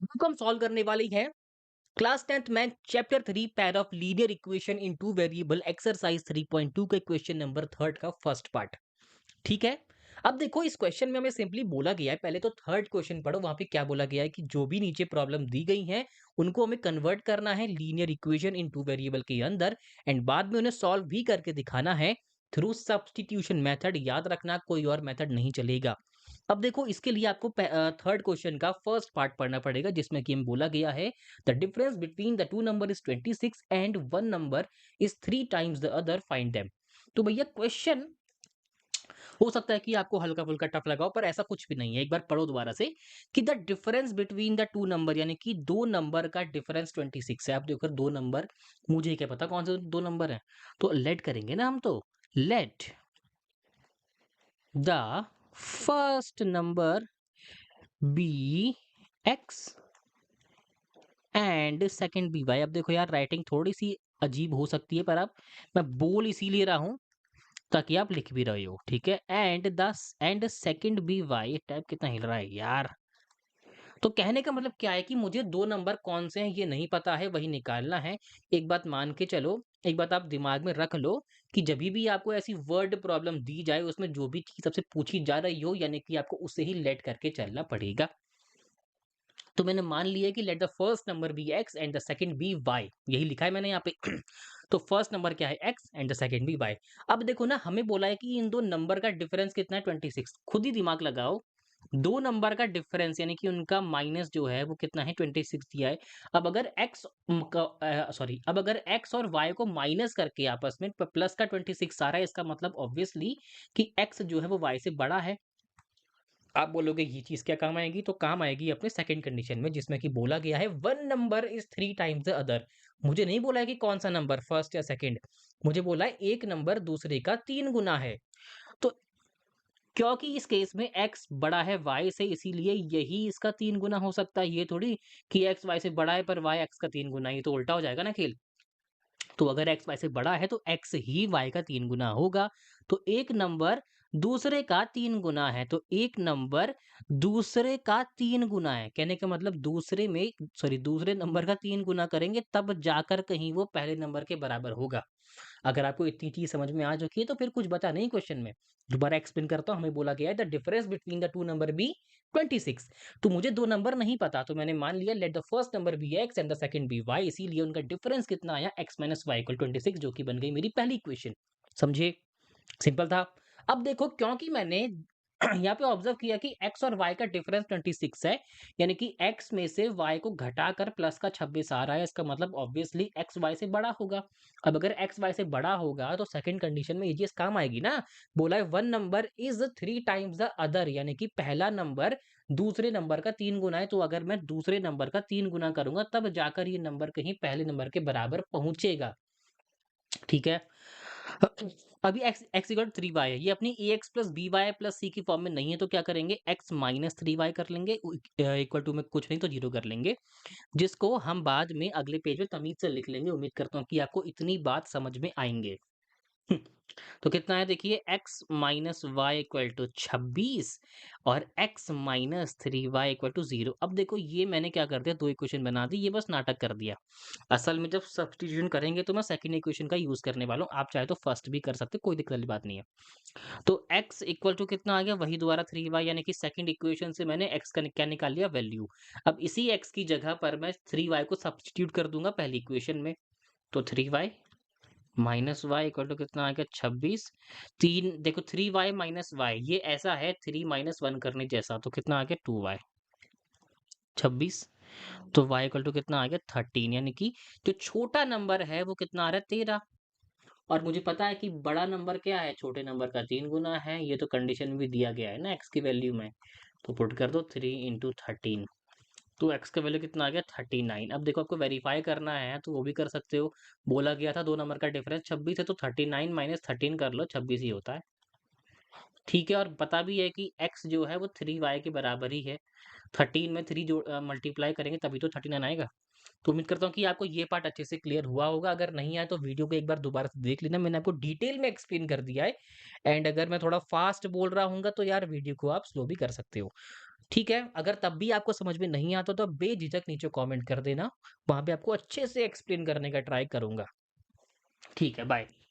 Book हम solve करने वाली है class 10th math chapter 3 pair of linear equation in two variable exercise 3.2 के क्वेश्चन नंबर थर्ड का फर्स्ट पार्ट। ठीक है। अब देखो इस क्वेश्चन में हमें सिंपली बोला गया है, पहले तो थर्ड क्वेश्चन पढ़ो, वहां पे क्या बोला गया है कि जो भी नीचे प्रॉब्लम दी गई है उनको हमें कन्वर्ट करना है linear equation in two variable के अंदर एंड बाद में उन्हें सॉल्व भी करके दिखाना है थ्रू सब्स्टिट्यूशन मेथड। याद रखना कोई और मेथड नहीं चलेगा। अब देखो इसके लिए आपको थर्ड क्वेश्चन का फर्स्ट पार्ट पढ़ना पड़ेगा जिसमें कि हमें बोला गया है the difference between the two number is 26 and one number is 3 times the other, find them. तो भैया क्वेश्चन हो सकता है कि आपको हल्का फुल्का टफ लगा हो, पर ऐसा कुछ भी नहीं है। एक बार पढ़ो दोबारा से कि the difference between the two number, यानी कि दो नंबर का डिफरेंस 26 है। आप देखो दो नंबर, मुझे क्या पता कौन से दो नंबर है, तो लेट करेंगे ना हम, तो let the first number be x and second be y. अब देखो यार राइटिंग थोड़ी सी अजीब हो सकती है, पर अब मैं बोल इसीलिए रहा हूं ताकि आप लिख भी रहे हो, ठीक है। And second be y, type कितना हिल रहा है यार। तो कहने का मतलब क्या है कि मुझे दो नंबर कौन से हैं ये नहीं पता है, वही निकालना है। एक बात मान के चलो, एक बात आप दिमाग में रख लो कि जब भी आपको ऐसी वर्ड प्रॉब्लम दी जाए उसमें जो भी चीज सबसे पूछी जा रही हो, यानी कि आपको उससे ही लेट करके चलना पड़ेगा। तो मैंने मान लिया कि let the first number be x and the second be y, यही लिखा है मैंने यहाँ पे। तो फर्स्ट नंबर क्या है x and the second be y. अब देखो ना हमें बोला है कि इन दो नंबर का डिफरेंस कितना है 26। खुद ही दिमाग लगाओ, दो नंबर का डिफरेंस यानी कि उनका माइनस जो है वो कितना है 26 दिया है। अब अगर एक्स सॉरी, अब अगर एक्स और वाई को माइनस करके आपस में प्लस का 26 आ रहा है, इसका मतलब ऑब्वियसली कि एक्स जो है वो वाई से बड़ा है। आप बोलोगे ये चीज क्या काम आएगी, तो काम आएगी अपने सेकंड कंडीशन में जिसमें कि बोला गया है one number is 3 times the other. मुझे नहीं बोला है कि कौन सा नंबर फर्स्ट या सेकंड, मुझे बोला है एक नंबर दूसरे का 3 गुना है। तो क्योंकि इस केस में x बड़ा है y से, इसीलिए यही इसका 3 गुना हो सकता है। ये थोड़ी कि x y से बड़ा है पर y x का 3 गुना, ये तो उल्टा हो जाएगा ना खेल। तो अगर x y से बड़ा है तो x ही y का 3 गुना होगा। तो एक नंबर दूसरे का 3 गुना है, तो एक नंबर दूसरे का 3 गुना है। कहने का मतलब दूसरे में, सॉरी, दूसरे नंबर का 3 गुना करेंगे तब जाकर कहीं वो पहले नंबर के बराबर होगा। अगर आपको इतनी चीज समझ में आ चुकी है तो फिर कुछ बचा नहीं क्वेश्चन में। दोबारा एक्सप्लेन करता हूं, हमें बोला गया है the difference between the two number be 26। तो मुझे दो नंबर नहीं पता, तो मैंने मान लिया let the first number be x and the second be y, इसीलिए उनका डिफरेंस कितना आया एक्स माइनस वाई इक्वल 26, जो कि बन गई मेरी पहली इक्वेशन। समझे? सिंपल था। अब देखो क्योंकि मैंने यहाँ पे ऑब्जर्व किया कि x और y का डिफरेंस 26 है, यानी कि x में से y को घटाकर प्लस का 26 आ रहा है, इसका मतलब ऑब्वियसली x y से बड़ा होगा। अब अगर x y से बड़ा होगा तो सेकंड कंडीशन में ये चीज काम आएगी ना। बोला है one number is 3 times the other, यानी कि पहला नंबर दूसरे नंबर का 3 गुना है। तो अगर मैं दूसरे नंबर का 3 गुना करूंगा तब जाकर ये नंबर कहीं पहले नंबर के बराबर पहुंचेगा। ठीक है। अभी x इक्वल 3y है, ये अपनी ax plus b y plus c की फॉर्म में नहीं है, तो क्या करेंगे x माइनस 3y कर लेंगे, इक्वल टू में कुछ नहीं तो जीरो कर लेंगे, जिसको हम बाद में अगले पेज में तमीज से लिख लेंगे। उम्मीद करता हूँ कि आपको इतनी बात समझ में आएंगे। तो कितना है देखिए, x minus y equal to 26 और x minus 3y equal to 0। अब देखो ये मैंने क्या कर दिया, दो इक्वेशन बना दी, ये बस नाटक कर दिया। असल में जब सब्स्टिट्यूशन करेंगे तो मैं सेकंड इक्वेशन का यूज करने वाला हूँ, आप चाहे तो फर्स्ट भी कर सकते हो, कोई दिक्कत वाली बात नहीं है। तो x इक्वल टू कितना आ गया, वही दोबारा 3y, यानी कि सेकंड इक्वेशन से मैंने x का क्या निकाल लिया, वैल्यू। अब इसी x की जगह पर मैं 3y को सब्स्टिट्यूट कर दूंगा पहली इक्वेशन में। तो 3y minus y equal to कितना आ गया 26। तीन देखो 3y माइनस वाई ये ऐसा है 3 - 1 करने जैसा, तो कितना आ गया 2y 26। तो y इक्वल टू कितना आ गया 13, यानी कि जो छोटा नंबर है वो कितना आ रहा है 13। और मुझे पता है कि बड़ा नंबर क्या है, छोटे नंबर का 3 गुना है, ये तो कंडीशन में भी दिया गया है ना x की वैल्यू में। तो पुट कर दो 3 × 13, तो x का वैल्यू कितना आ गया 39। अब देखो आपको वेरीफाई करना है तो वो भी कर सकते हो। बोला गया था दो नंबर का डिफरेंस 26 है, तो 39 माइनस 13 कर लो, 26 ही होता है। ठीक है, और पता भी है कि x जो है वो 3y के बराबर ही है। 13 में 3 जोड़ मल्टीप्लाई करेंगे तभी तो 39 आएगा। तो उम्मीद करता हूँ कि आपको ये पार्ट अच्छे से क्लियर हुआ होगा। अगर नहीं आया तो वीडियो को एक बार दोबारा से देख लेना, मैंने आपको डिटेल में एक्सप्लेन कर दिया है। एंड अगर मैं थोड़ा फास्ट बोल रहा हूँ तो यार वीडियो को आप स्लो भी कर सकते हो। ठीक है? अगर तब भी आपको समझ में नहीं आता तो आप बेझिझक नीचे कमेंट कर देना, वहाँ पे आपको अच्छे से एक्सप्लेन करने का ट्राई करूँगा। ठीक है, बाय।